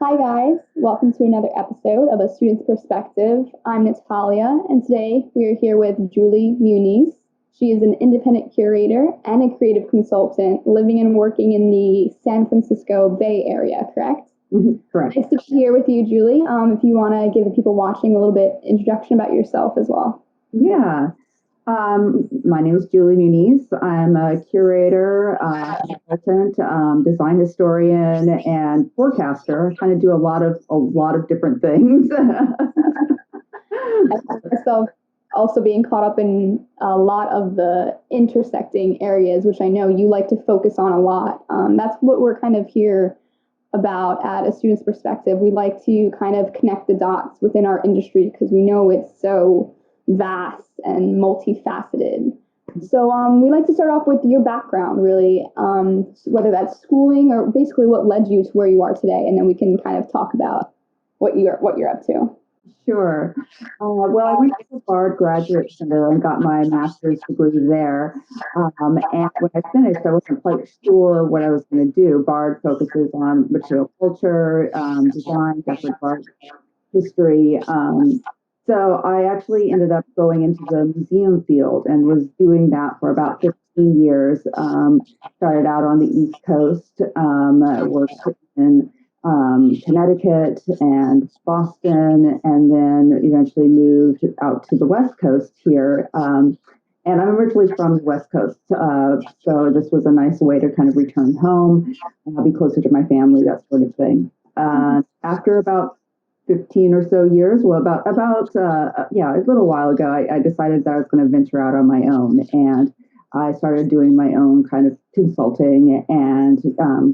Hi, guys. Welcome to another episode of A Student's Perspective. I'm Natalia, and today we are here with Julie Muniz. She is an independent curator and a creative consultant living and working in the San Francisco Bay Area, correct? Correct. Nice to be here with you, Julie. If you want to give the people watching a little bit introduction about yourself as well. Yeah. My name is Julie Muniz. I'm a curator, consultant, design historian, and forecaster. I kind of do a lot of different things. I find myself also being caught up in a lot of the intersecting areas, which I know you like to focus on a lot. That's what we're kind of here about at A Student's Perspective. We like to kind of connect the dots within our industry because we know it's so vast and multifaceted. So we like to start off with your background, really, whether that's schooling or basically what led you to where you are today, and then we can kind of talk about what you're up to. Sure. Well, I went to the Bard Graduate Center and got my master's degree there. And when I finished, I wasn't quite sure what I was going to do. Bard focuses on material culture, design, decorative art, history. So I actually ended up going into the museum field and was doing that for about 15 years. Started out on the East Coast, worked in Connecticut and Boston, and then eventually moved out to the West Coast here. And I'm originally from the West Coast, so this was a nice way to kind of return home, be closer to my family, that sort of thing. After about 15 or so years, well, a little while ago, I decided that I was going to venture out on my own, and I started doing my own kind of consulting and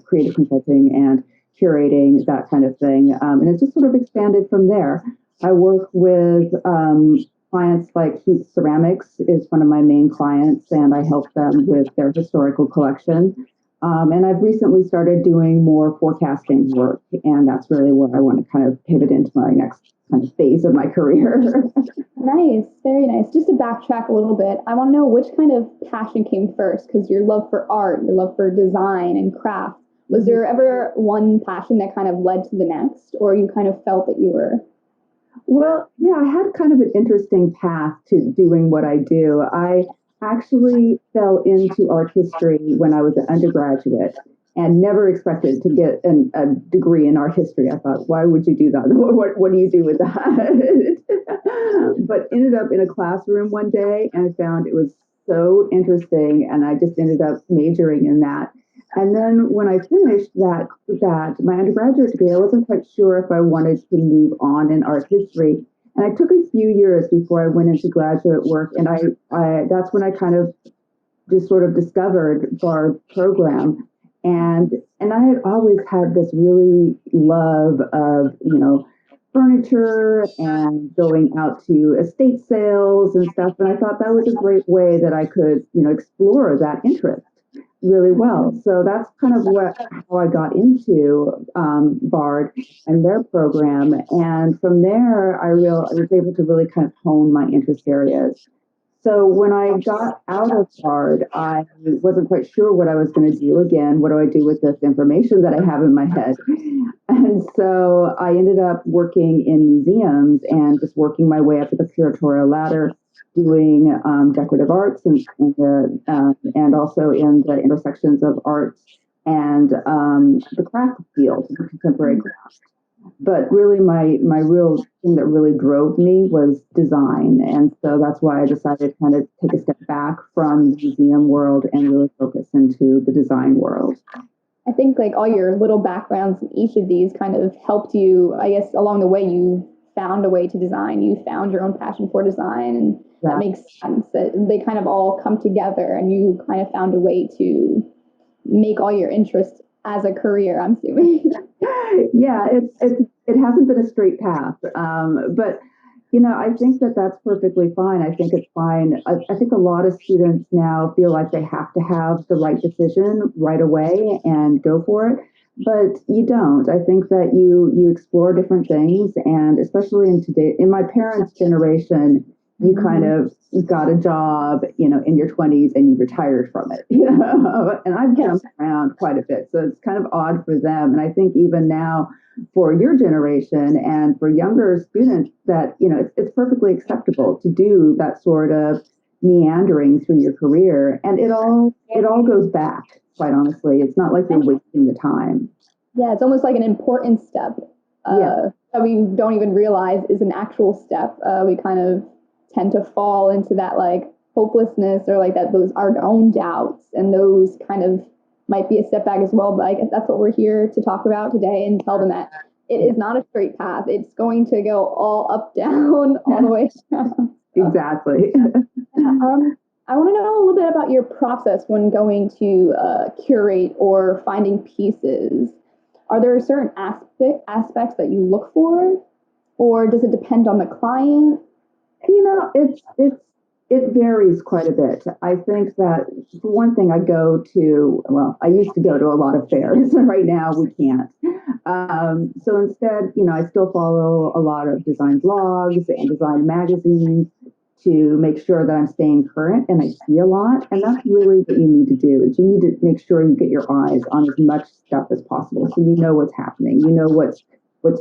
creative consulting and curating, that kind of thing. And it just sort of expanded from there. I work with clients like Heath Ceramics is one of my main clients, and I help them with their historical collection. And I've recently started doing more forecasting work, and that's really where I want to kind of pivot into my next kind of phase of my career. Nice, very nice. Just to backtrack a little bit, I want to know which kind of passion came first, because your love for art, your love for design and craft. Was there ever one passion that kind of led to the next, or you kind of felt that you were? Well, yeah, I had kind of an interesting path to doing what I do. I actually fell into art history when I was an undergraduate and never expected to get a degree in art history. I thought, why would you do that? What do you do with that? But ended up in a classroom one day and I found it was so interesting, and I just ended up majoring in that. And then when I finished that my undergraduate degree, I wasn't quite sure if I wanted to move on in art history. And I took a few years before I went into graduate work, and I that's when I kind of just sort of discovered Bard program. And I had always had this really love of, furniture and going out to estate sales and stuff. And I thought that was a great way that I could, explore that interest really well. So that's kind of how I got into Bard and their program. And from there, I was able to really kind of hone my interest areas. So when I got out of Bard, I wasn't quite sure what I was going to do. Again, what do I do with this information that I have in my head? And so I ended up working in museums and just working my way up the curatorial ladder, doing decorative arts and also in the intersections of arts and the craft field, the contemporary craft. But really, my real thing that really drove me was design, and so that's why I decided to kind of take a step back from the museum world and really focus into the design world. I think like all your little backgrounds in each of these kind of helped you, I guess, along the way. You found a way to design, you found your own passion for design, and that makes sense that they kind of all come together and you kind of found a way to make all your interests as a career, I'm assuming. Yeah, it hasn't been a straight path, but I think that that's perfectly fine. I think it's fine. I think a lot of students now feel like they have to have the right decision right away and go for it, but you don't. I think that you explore different things, and especially in my parents' generation, you kind of got a job, in your 20s and you retired from it, and I've jumped around quite a bit. So it's kind of odd for them. And I think even now for your generation and for younger students that, it's perfectly acceptable to do that sort of meandering through your career. And it all goes back, quite honestly. It's not like you're wasting the time. Yeah, it's almost like an important step Yeah. that we don't even realize is an actual step. We kind of tend to fall into that like hopelessness or like that those our own doubts and those kind of might be a step back as well. But I guess that's what we're here to talk about today and tell them that it is not a straight path. It's going to go all up, down, all the way down. Exactly. I want to know a little bit about your process when going to curate or finding pieces. Are there certain aspects that you look for, or does it depend on the client? It varies quite a bit. I think that for one thing, I used to go to a lot of fairs. Right now, we can't. So instead, I still follow a lot of design blogs and design magazines to make sure that I'm staying current, and I see a lot. And that's really what you need to do is you need to make sure you get your eyes on as much stuff as possible so you know what's happening. You know what's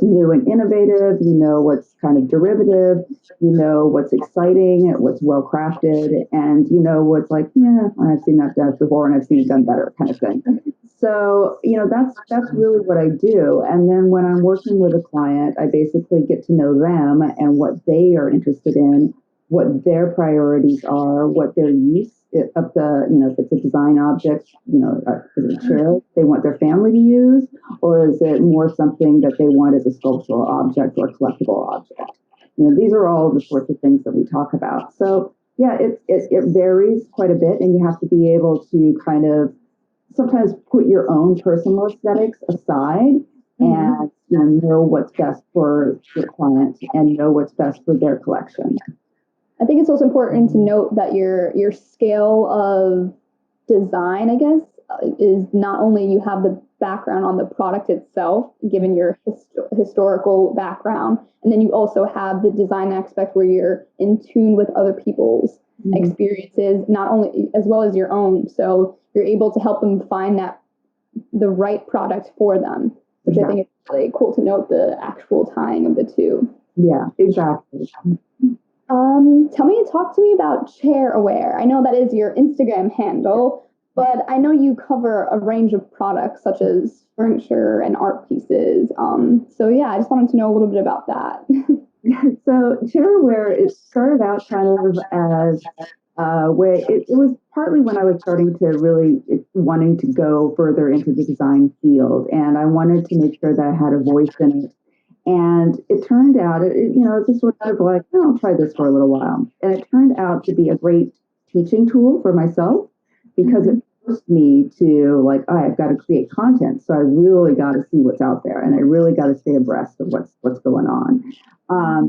new and innovative, what's kind of derivative, what's exciting, what's well crafted, and what's like, yeah, I've seen that done before and I've seen it done better kind of thing. So, that's really what I do. And then when I'm working with a client, I basically get to know them and what they are interested in, what their priorities are, what their use of if it's a design object, is it a chair they want their family to use, or is it more something that they want as a sculptural object or a collectible object? These are all the sorts of things that we talk about. So yeah, it varies quite a bit, and you have to be able to kind of sometimes put your own personal aesthetics aside and know what's best for your client and know what's best for their collection. I think it's also important to note that your scale of design, I guess, is not only you have the background on the product itself, given your historical background, and then you also have the design aspect where you're in tune with other people's experiences, not only as well as your own. So you're able to help them find the right product for them, which I think is really cool to note the actual tying of the two. Yeah, exactly. Talk to me about Chair Aware. I know that is your Instagram handle, but I know you cover a range of products such as furniture and art pieces. So yeah, I just wanted to know a little bit about that. So Chairware, it started out kind of as where it was partly when I was starting to really wanting to go further into the design field, and I wanted to make sure that I had a voice in it. And it turned out, it's just sort of like, oh, I'll try this for a little while. And it turned out to be a great teaching tool for myself because it forced me to like, oh, I've got to create content. So I really got to see what's out there and I really got to stay abreast of what's going on.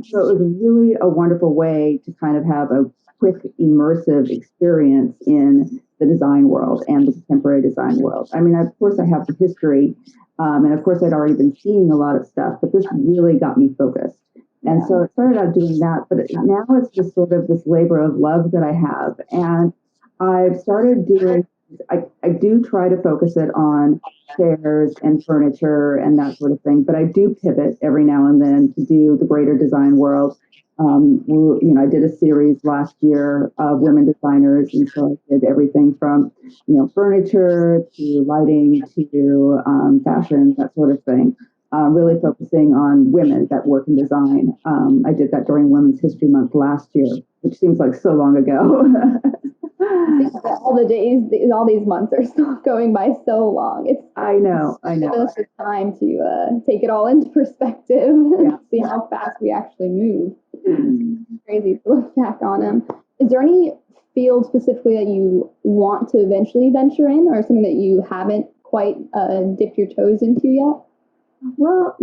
So it was really a wonderful way to kind of have a quick, immersive experience in the design world and the contemporary design world. I mean, of course, I have the history. And of course, I'd already been seeing a lot of stuff, but this really got me focused. And so I started out doing that, but now it's just sort of this labor of love that I have. And I've started doing, I do try to focus it on chairs and furniture and that sort of thing, but I do pivot every now and then to do the greater design world. I did a series last year of women designers, and so I did everything from, furniture to lighting to fashion, that sort of thing. Really focusing on women that work in design. I did that during Women's History Month last year, which seems like so long ago. All these months are still going by so long. I know. It's just time to take it all into perspective and see how fast we actually move. It's crazy to look back on them. Is there any field specifically that you want to eventually venture in, or something that you haven't quite dipped your toes into yet? Well,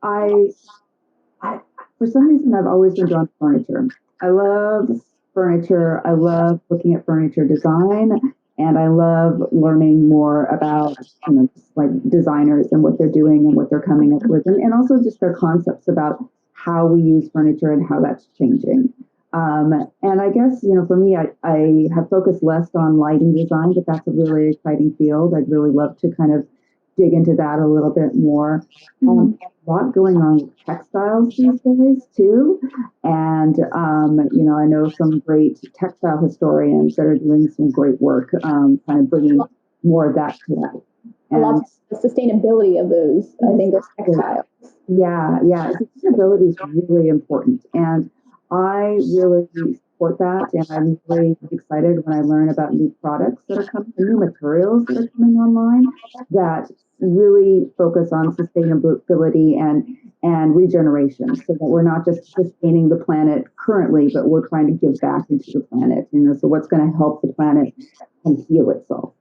I for some reason I've always been drawn to furniture. I love furniture. I love looking at furniture design, and I love learning more about like designers and what they're doing and what they're coming up with, and also just their concepts about how we use furniture and how that's changing. And I guess, for me, I have focused less on lighting design, but that's a really exciting field. I'd really love to kind of dig into that a little bit more. Mhm. A lot going on with textiles these days too. And, I know some great textile historians that are doing some great work, kind of bringing more of that to life. A lot And of the sustainability of those, I think, those textiles. yeah, yeah, sustainability is really important, and I really support that. And I'm really excited when I learn about new products that are coming, new materials that are coming online that really focus on sustainability and regeneration, so that we're not just sustaining the planet currently, but we're trying to give back into the planet. So what's going to help the planet and heal itself?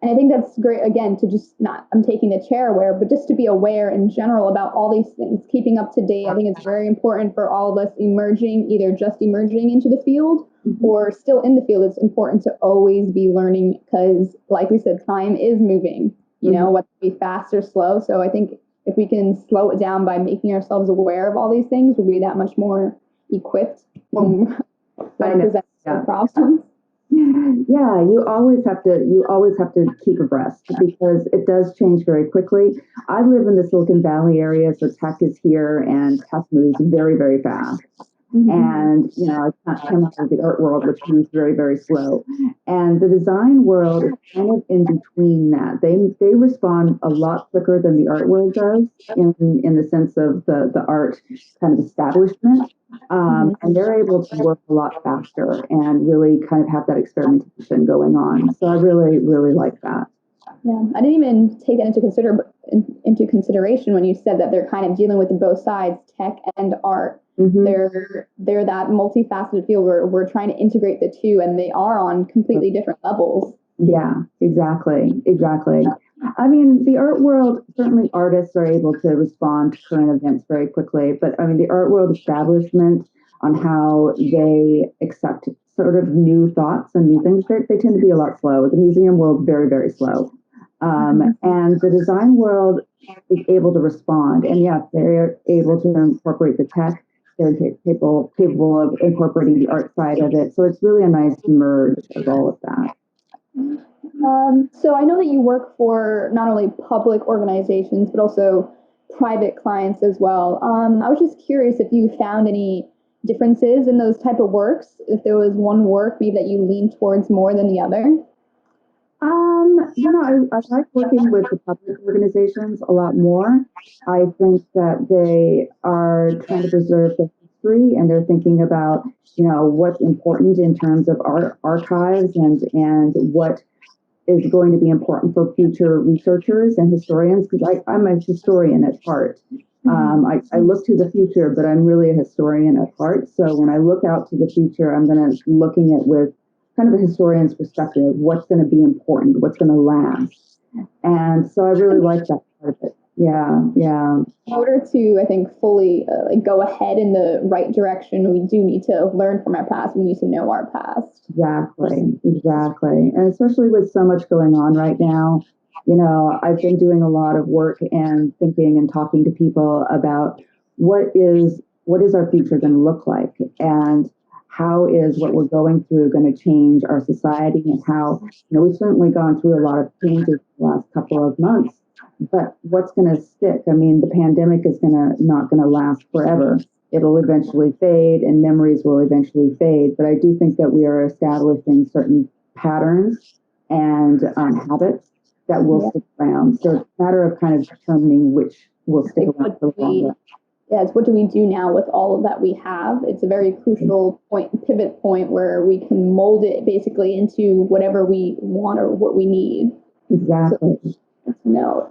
And I think that's great, again, to just not, I'm taking the chair aware, but just to be aware in general about all these things, keeping up to date. I think it's very important for all of us emerging, either just emerging into the field or still in the field. It's important to always be learning because, like we said, time is moving, whether it be fast or slow. So I think if we can slow it down by making ourselves aware of all these things, we'll be that much more equipped when I it know. presents Yeah. problems. Yeah, you always have to keep abreast because it does change very quickly. I live in the Silicon Valley area, so tech is here and tech moves very, very fast. And, I come out of the art world, which moves very, very slow. And the design world is kind of in between that. They respond a lot quicker than the art world does in the sense of the art kind of establishment. And they're able to work a lot faster and really kind of have that experimentation going on. So I really, really like that. Yeah, I didn't even take that into consideration when you said that they're kind of dealing with both sides, tech and art. Mm-hmm. They're that multifaceted field where we're trying to integrate the two, and they are on completely different levels. Yeah, exactly, exactly. I mean, the art world, certainly artists are able to respond to current events very quickly, but I mean, the art world establishment on how they accept sort of new thoughts and new things, they tend to be a lot slow. The museum world, very, very slow. And the design world is able to respond. And yes, they're able to incorporate the tech. They're capable of incorporating the art side of it. So it's really a nice merge of all of that. So I know that you work for not only public organizations but also private clients as well. I was just curious if you found any differences in those type of works. If there was one work maybe that you lean towards more than the other. I like working with the public organizations a lot more. I think that they are trying to preserve the history and they're thinking about, what's important in terms of our archives and what is going to be important for future researchers and historians, because I'm a historian at heart. I look to the future, but I'm really a historian at heart. So when I look out to the future, I'm going to looking at with kind of a historian's perspective, what's going to be important, what's going to last. And so I really like that part of it. Yeah, yeah. In order to, I think, fully go ahead in the right direction, we do need to learn from our past. We need to know our past. Exactly, exactly. And especially with so much going on right now, I've been doing a lot of work and thinking and talking to people about what is our future going to look like, and how is what we're going through going to change our society, and how, we've certainly gone through a lot of changes the last couple of months, but what's going to stick? I mean, the pandemic is not going to last forever. It'll eventually fade and memories will eventually fade. But I do think that we are establishing certain patterns and habits that will stick around. So it's a matter of kind of determining which will stick around for longer. Yes, what do we do now with all of that we have? It's a very crucial pivot point where we can mold it basically into whatever we want or what we need. Exactly. So, no.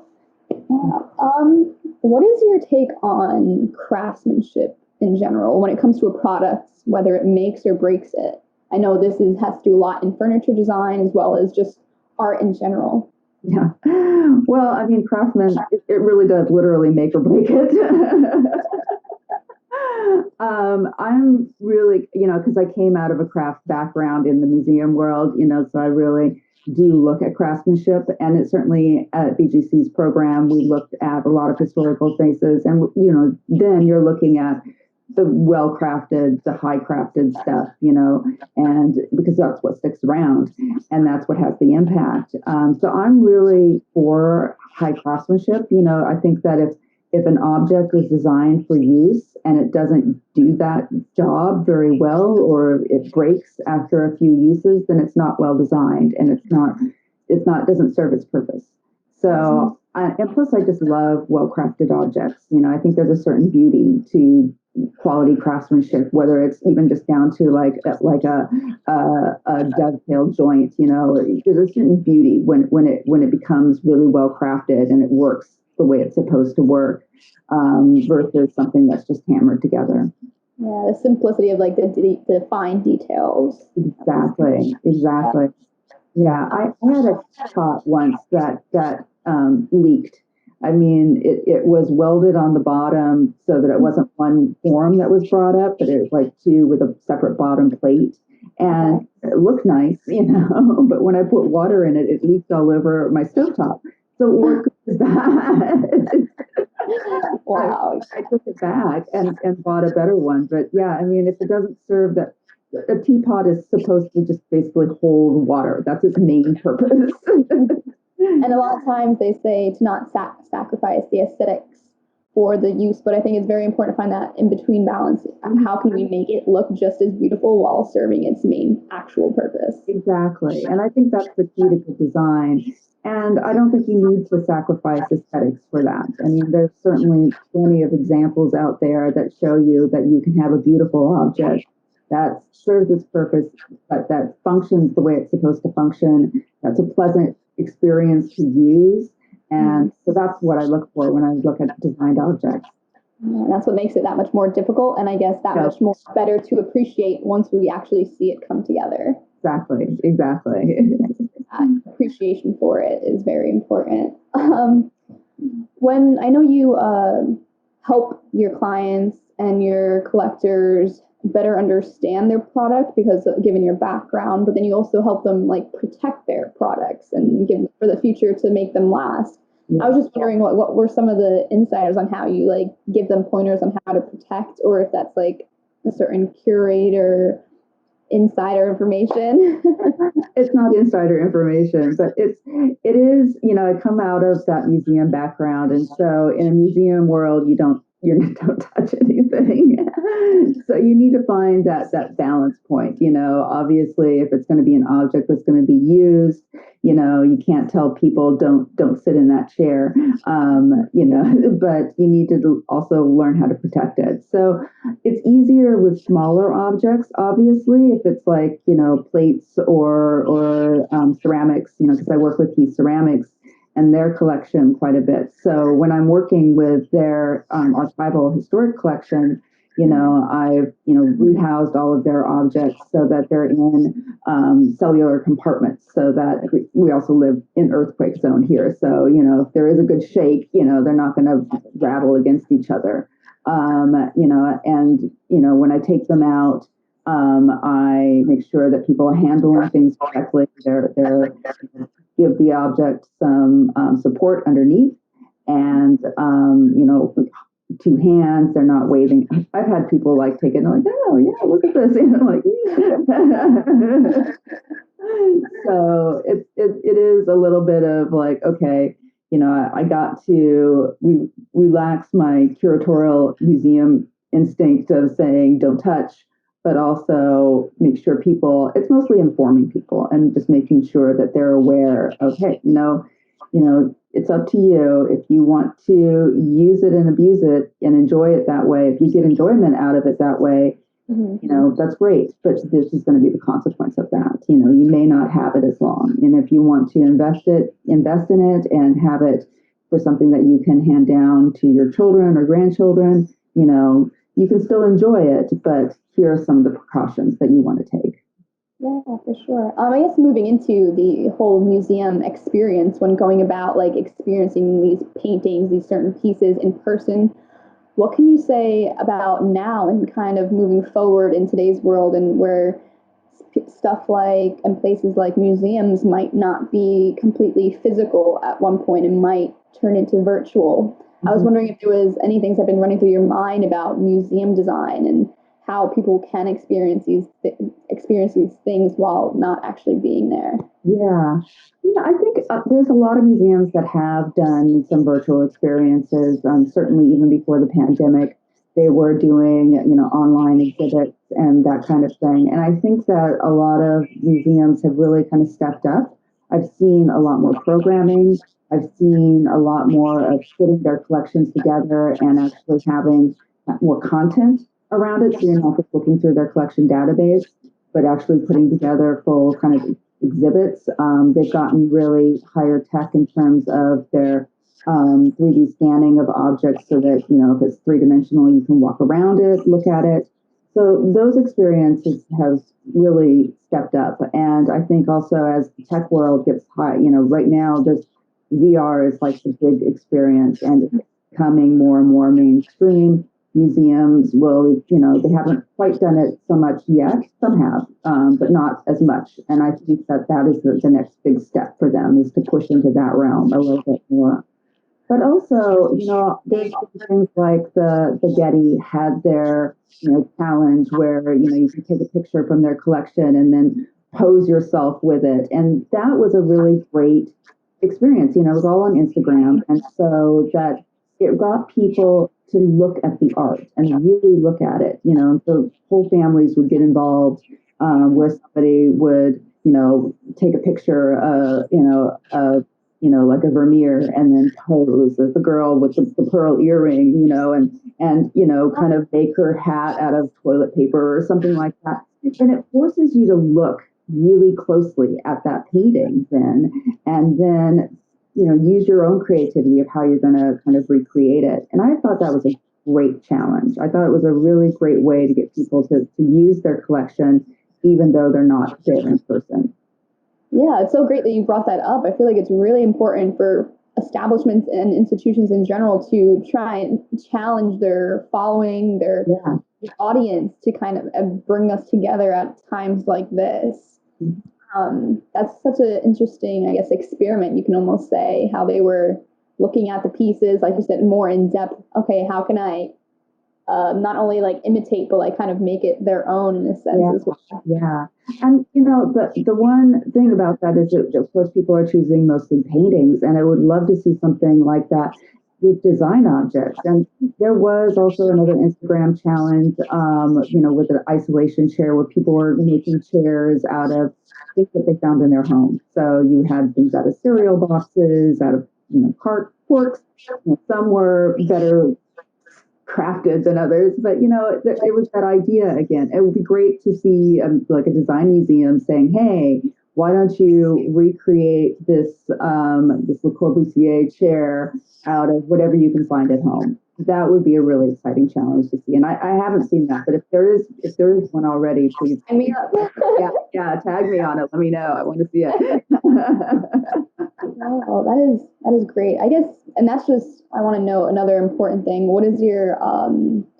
What is your take on craftsmanship in general when it comes to a product, whether it makes or breaks it? I know has to do a lot in furniture design as well as just art in general. Yeah. Well, I mean, craftsman, it really does literally make or break it. I'm really, because I came out of a craft background in the museum world, so I really do look at craftsmanship. And it certainly at BGC's program, we looked at a lot of historical places. And, then you're looking at the well crafted, the high crafted stuff, and because that's what sticks around and that's what has the impact. So I'm really for high craftsmanship. I think that if an object is designed for use and it doesn't do that job very well, or it breaks after a few uses, then it's not well designed, and it doesn't serve its purpose. So, and plus, I just love well crafted objects. I think there's a certain beauty to quality craftsmanship, whether it's even just down to like a dovetail joint. There's a certain beauty when it becomes really well crafted and it works the way it's supposed to work, versus something that's just hammered together. Yeah, the simplicity of like the fine details. Exactly, exactly. Yeah, I had a top once that leaked. I mean, it was welded on the bottom so that it wasn't one form that was brought up, but it was like two with a separate bottom plate. And it looked nice, but when I put water in it, it leaked all over my stovetop. So what good is that? Wow. I took it back and bought a better one. But yeah, I mean, if it doesn't serve that, a teapot is supposed to just basically hold water. That's its main purpose. And a lot of times they say to not sacrifice the aesthetics for the use, but I think it's very important to find that in between balance. How can we make it look just as beautiful while serving its main actual purpose? Exactly. And I think that's the key to good design. And I don't think you need to sacrifice aesthetics for that. I mean, there's certainly plenty of examples out there that show you that you can have a beautiful object that serves its purpose, but that functions the way it's supposed to function. That's a pleasant experience to use. And so that's what I look for when I look at designed objects. Yeah, and that's what makes it that much more difficult, and I guess that So, much more better to appreciate once we actually see it come together. exactly, exactly. Appreciation for it is very important. When I know you help your clients and your collectors better understand their product because given your background, but then you also help them like protect their products and give for the future to make them last. Yeah. I was just wondering what were some of the insiders on how you like give them pointers on how to protect, or if that's like a certain curator insider information. It's not insider information, but it is, I come out of that museum background. And so in a museum world, you don't touch anything. So you need to find that balance point. Obviously if it's going to be an object that's going to be used, you can't tell people don't sit in that chair. But you need to also learn how to protect it. So it's easier with smaller objects, obviously, if it's like, plates or ceramics, because I work with these ceramics and their collection quite a bit. So when I'm working with their archival historic collection, I've, rehoused all of their objects so that they're in cellular compartments, so that we also live in earthquake zone here. So, if there is a good shake, they're not going to rattle against each other. When I take them out, I make sure that people are handling things correctly. They're give the object some support underneath, and two hands. They're not waving. I've had people like take it and like, oh yeah, look at this, like. So it is a little bit of like, okay, I got to relax my curatorial museum instinct of saying don't touch, but also make sure it's mostly informing people and just making sure that they're aware of, hey, it's up to you. If you want to use it and abuse it and enjoy it that way, if you get enjoyment out of it that way, that's great. But this is going to be the consequence of that. You may not have it as long. And if you want to invest in it and have it for something that you can hand down to your children or grandchildren, you can still enjoy it, but here are some of the precautions that you want to take. Yeah, for sure. I guess moving into the whole museum experience when going about like experiencing these paintings, these certain pieces in person, what can you say about now and kind of moving forward in today's world and where stuff like and places like museums might not be completely physical at one point and might turn into virtual? I was Mhm. wondering if there was any things that have been running through your mind about museum design and how people can experience these things while not actually being there. Yeah. Yeah, I think there's a lot of museums that have done some virtual experiences. Certainly, even before the pandemic, they were doing, online exhibits and that kind of thing. And I think that a lot of museums have really kind of stepped up. I've seen a lot more programming. I've seen a lot more of putting their collections together and actually having more content around it. So you're not just looking through their collection database, but actually putting together full kind of exhibits. They've gotten really higher tech in terms of their 3D scanning of objects so that, if it's three dimensional, you can walk around it, look at it. So those experiences have really stepped up. And I think also as the tech world gets high, right now this VR is like the big experience and it's becoming more and more mainstream. Museums will, they haven't quite done it so much yet. Some have, but not as much. And I think that that is the next big step for them is to push into that realm a little bit more. But also, there's things like the Getty had their, challenge where, you can take a picture from their collection and then pose yourself with it. And that was a really great experience. It was all on Instagram. And so that it got people to look at the art and really look at it, and so whole families would get involved, where somebody would, take a picture, like a Vermeer and then pose as the girl with the pearl earring, and, kind of make her hat out of toilet paper or something like that. And it forces you to look really closely at that painting and then, use your own creativity of how you're going to kind of recreate it. And I thought that was a great challenge. I thought it was a really great way to get people to use their collection, even though they're not there in person. Yeah, it's so great that you brought that up. I feel like it's really important for establishments and institutions in general to try and challenge their following, their Yeah. audience to kind of bring us together at times like this. That's such an interesting, I guess, experiment, you can almost say, how they were looking at the pieces, like you said, more in depth. Okay, how can I not only like imitate, but like kind of make it their own in a sense Yeah, as well? yeah. And the one thing about that is that of course people are choosing mostly paintings, and I would love to see something like that with design objects. And there was also another Instagram challenge, with an isolation chair where people were making chairs out of things that they found in their home. So you had things out of cereal boxes, out of cart forks. Some were better crafted than others, but it was that idea again. It would be great to see like a design museum saying, "Hey, why don't you recreate this Le Corbusier chair out of whatever you can find at home?" That would be a really exciting challenge to see. And I haven't seen that, but if there is one already, please, I mean, yeah, yeah, tag me on it. Let me know. I want to see it. wow, that is great. I guess, and that's just I want to know another important thing. What is your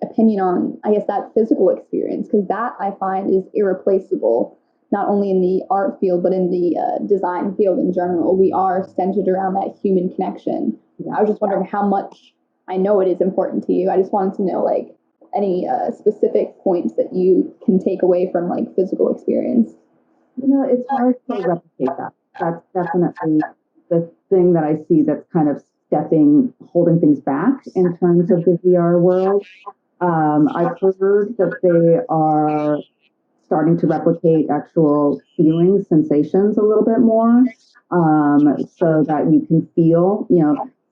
opinion on I guess that physical experience? Because that I find is irreplaceable, not only in the art field but in the design field in general. We are centered around that human connection. Yeah. I was just wondering how much I know it is important to you. I just wanted to know like any specific points that you can take away from like physical experience. It's hard to replicate that. That's definitely the thing that I see that's kind of holding things back in terms of the VR world. I've heard that they are starting to replicate actual feelings, sensations a little bit more, so that you can feel,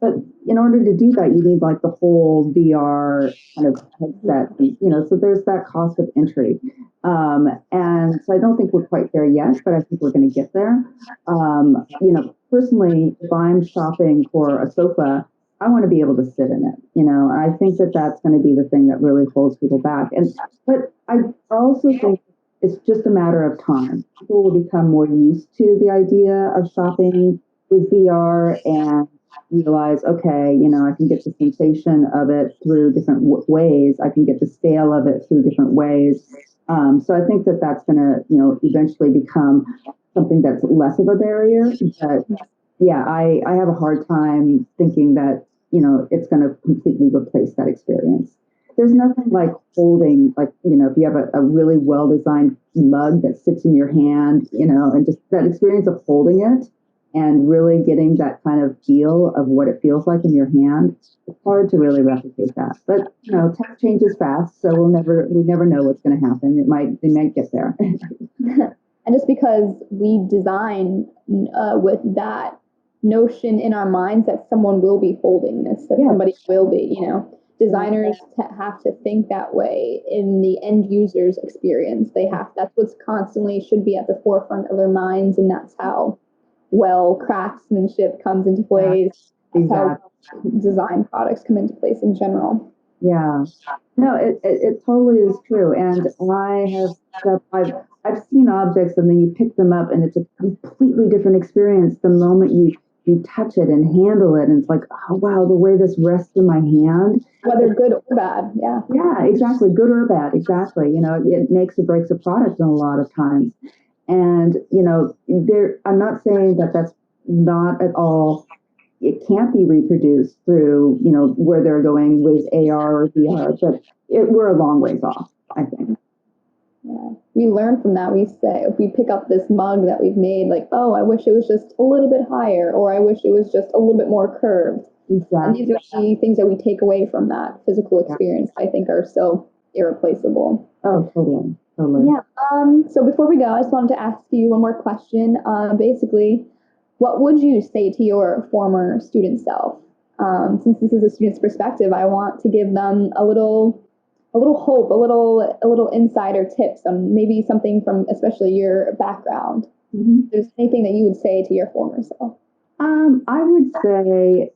but in order to do that, you need like the whole VR kind of headset, so there's that cost of entry. And so I don't think we're quite there yet, but I think we're going to get there. Personally, if I'm shopping for a sofa, I want to be able to sit in it, and I think that that's going to be the thing that really holds people back. But I also think it's just a matter of time. People will become more used to the idea of shopping with VR and realize, okay, I can get the sensation of it through different ways. I can get the scale of it through different ways. So I think that that's going to, eventually become something that's less of a barrier. But yeah, I have a hard time thinking that it's going to completely replace that experience. There's nothing like holding, like, if you have a really well designed mug that sits in your hand, and just that experience of holding it and really getting that kind of feel of what it feels like in your hand. It's hard to really replicate that. But, tech changes fast, so we never know what's going to happen. They might get there. And just because we design with that notion in our minds that someone will be holding this, that somebody will be, designers have to think that way in the end user's experience. That's what's constantly should be at the forefront of their minds, and that's how craftsmanship comes into place. That's how design products come into place in general. Yeah. No, it totally is true. And I've seen objects and then you pick them up and it's a completely different experience the moment you touch it and handle it. And it's like, oh wow, the way this rests in my hand. Whether good or bad. Yeah. Yeah, exactly. Good or bad. Exactly. It makes or breaks a product in a lot of times. And, I'm not saying that that's not at all, it can't be reproduced through, where they're going with AR or VR, but we're a long ways off, I think. Yeah. We learn from that. We say, if we pick up this mug that we've made, like, oh, I wish it was just a little bit higher, or I wish it was just a little bit more curved. Exactly. And these are the things that we take away from that physical experience, I think, are so irreplaceable. Oh, totally. Totally. Yeah. So before we go, I just wanted to ask you one more question. Basically, what would you say to your former student self? Since this is a student's perspective, I want to give them a little hope, a little insider tips on maybe something from especially your background. Mm-hmm. If there's anything that you would say to your former self? I would say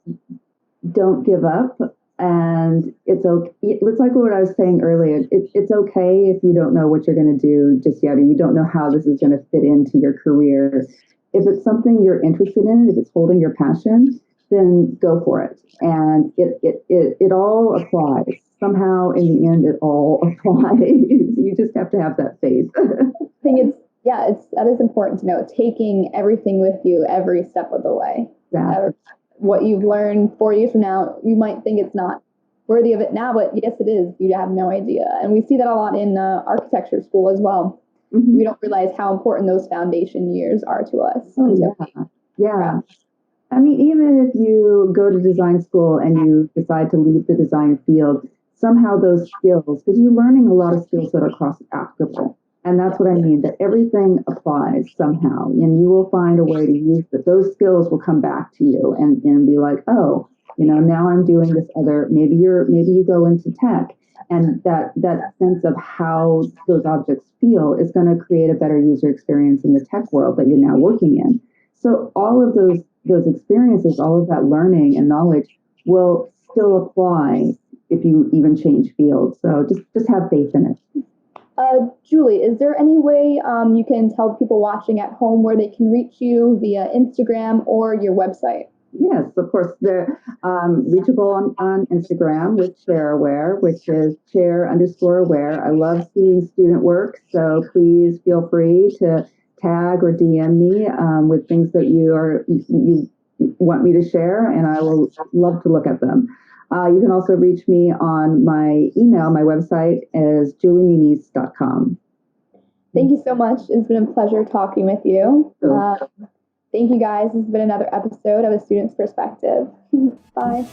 don't give up. And it's okay. It's like what I was saying earlier. It's okay if you don't know what you're going to do just yet, or you don't know how this is going to fit into your career. If it's something you're interested in, if it's holding your passion, then go for it. And it all applies. Somehow, in the end, it all applies. You just have to have that faith. I think that is important to know. Taking everything with you every step of the way. Exactly. What you've learned 4 years from now, you might think it's not worthy of it now, but yes, it is. You have no idea. And we see that a lot in architecture school as well. Mm-hmm. We don't realize how important those foundation years are to us. Oh, yeah. I mean, even if you go to design school and you decide to leave the design field, somehow those skills, because you're learning a lot of skills that are cross-applicable. And that's what I mean, that everything applies somehow, and you will find a way to use it. Those skills will come back to you and be like, oh, now I'm doing this other, maybe you go into tech, and that sense of how those objects feel is going to create a better user experience in the tech world that you're now working in. So all of those experiences, all of that learning and knowledge will still apply if you even change fields. So just have faith in it. Julie, is there any way you can tell people watching at home where they can reach you via Instagram or your website? Yes, of course. They're reachable on Instagram with ShareAware, which is share_aware. I love seeing student work, so please feel free to tag or DM me with things that you want me to share, and I will love to look at them. You can also reach me on my email. My website is juliemuniz.com. Thank you so much. It's been a pleasure talking with you. Thank you, guys. This has been another episode of A Student's Perspective. Bye.